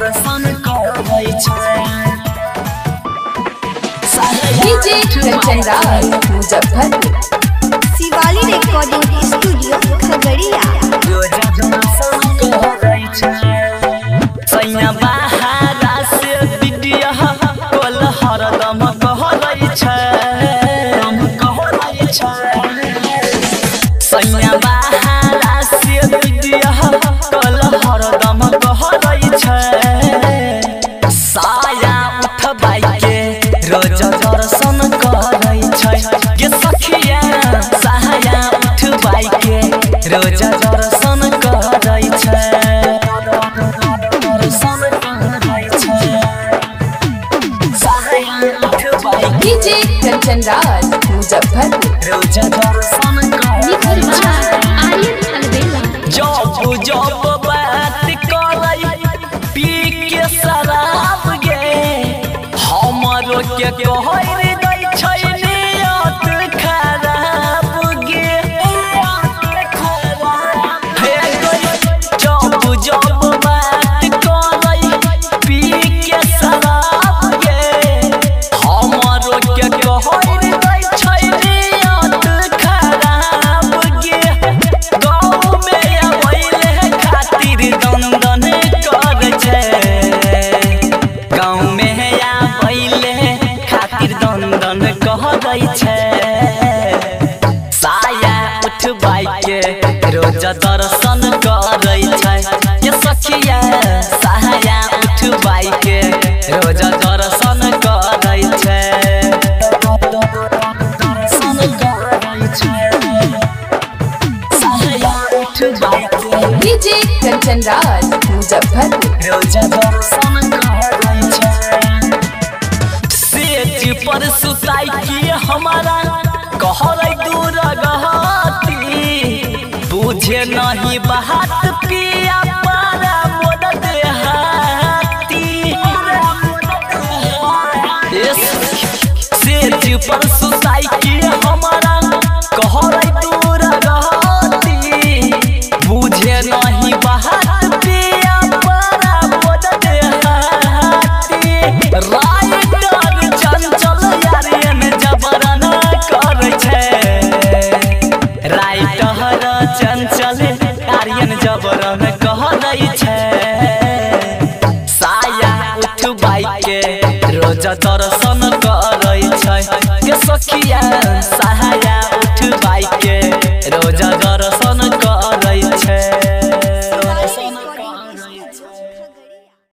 दर्शन करै छै DJ Kanchan Raj Muzaffarpur Shivali recording studio Khagaria रोज दर्शन करै छै सैया बहारा से वीडियो कॉल हरदम कहरै छै सैया बहारा से वीडियो कॉल हरदम कहरै छै साया उठबाई के रोज दर्शन करै छै गे सखिया साया उठबाई के रोज दर्शन करै छै दर्शन करै छै साया उठबाई डीजे कंचन राज मुजफ्फरपुर रोज दर्शन करै छै जब जब बात करै पी के शराब गे हमरो के कहै दै छै नियत खराब गे जब जब बात करै पी के शराब गे हमरो के कहै दै छै नियत खराब गे गाँव में अबैले खातिर दन दन करै छै गाँव में आबैले खातिर दन दन कहै छै साया उठबाई के रोज दर्शन करै छै ये सखिया साया उठबाई के रोज दर्शन करै छै दर्शन करै छै साया उठबाई के डीजे कंचन राज मुजफ्फरपुर रोज दर्शन करै छै सेज पर सुताई की हमारा कहरै दूर गहती बुझे नहीं बात पिया पारा मोद देहाती सेज पर सुताई की हमारा कहरै दूर गहती बुझे नहीं बात पिया पारा मोद देहाती राइटर चंचल यारियन जबरन करै छै राइटर चंचल यारियन जबरन कहै छै साया उठबाई के रोज दर्शन करै छै के सखिया